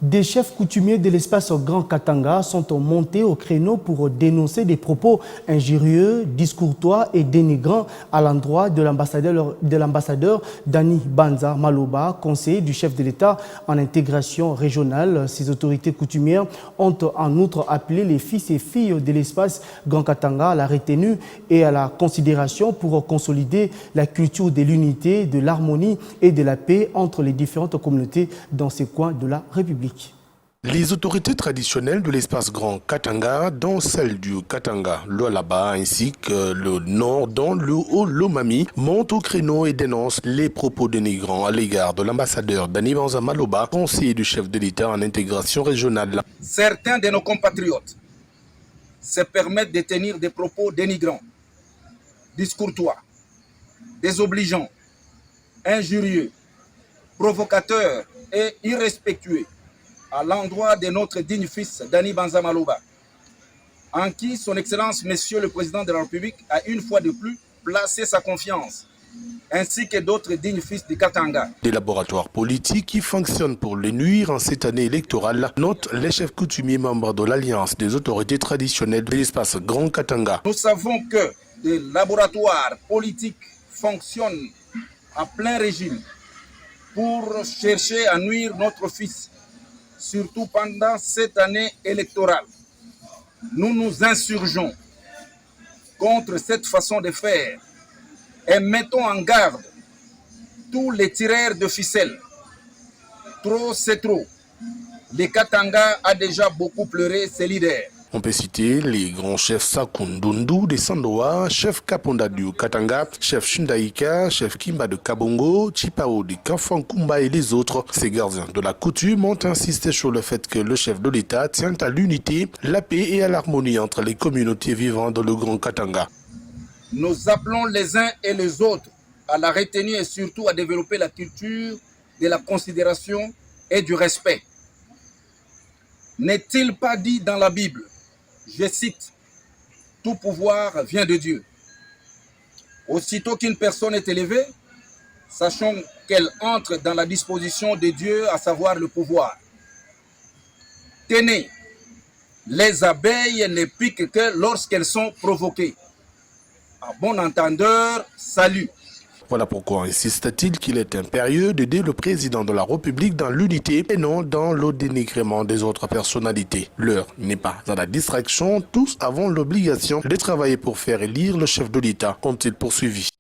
Des chefs coutumiers de l'espace Grand Katanga sont montés au créneau pour dénoncer des propos injurieux, discourtois et dénigrants à l'endroit de l'ambassadeur Dani Banza Maloba, conseiller du chef de l'État en intégration régionale. Ces autorités coutumières ont en outre appelé les fils et filles de l'espace Grand Katanga à la retenue et à la considération pour consolider la culture de l'unité, de l'harmonie et de la paix entre les différentes communautés dans ces coins de la République. Les autorités traditionnelles de l'espace Grand Katanga, dont celle du Katanga, l'Olaba ainsi que le Nord, dont le Haut-Lomami, montent au créneau et dénoncent les propos dénigrants à l'égard de l'ambassadeur Dani Banza Maloba, conseiller du chef de l'État en intégration régionale. Certains de nos compatriotes se permettent de tenir des propos dénigrants, discourtois, désobligeants, injurieux, provocateurs et irrespectueux à l'endroit de notre digne fils Dani Banza Maloba, en qui son Excellence Monsieur le Président de la République a une fois de plus placé sa confiance, ainsi que d'autres dignes fils du Katanga. Des laboratoires politiques qui fonctionnent pour les nuire en cette année électorale, notent les chefs coutumiers membres de l'Alliance des autorités traditionnelles de l'espace Grand Katanga. Nous savons que des laboratoires politiques fonctionnent à plein régime pour chercher à nuire notre fils, surtout pendant cette année électorale. Nous nous insurgeons contre cette façon de faire et mettons en garde tous les tireurs de ficelles. Trop, c'est trop. Le Katanga a déjà beaucoup pleuré ses leaders. On peut citer les grands chefs Sakundundu de Sandoa, chef Kaponda du Katanga, chef Shundaika, chef Kimba de Kabongo, Chipao de Kafankumba et les autres. Ces gardiens de la coutume ont insisté sur le fait que le chef de l'État tient à l'unité, la paix et à l'harmonie entre les communautés vivant dans le Grand Katanga. Nous appelons les uns et les autres à la retenue et surtout à développer la culture de la considération et du respect. N'est-il pas dit dans la Bible, je cite, « Tout pouvoir vient de Dieu ». Aussitôt qu'une personne est élevée, sachons qu'elle entre dans la disposition de Dieu, à savoir le pouvoir. Tenez, les abeilles ne piquent que lorsqu'elles sont provoquées. À bon entendeur, salut. Voilà pourquoi insiste-t-il qu'il est impérieux d'aider le président de la République dans l'unité et non dans le dénigrement des autres personnalités. L'heure n'est pas à la distraction, tous avons l'obligation de travailler pour faire élire le chef de l'État, ont-ils poursuivi.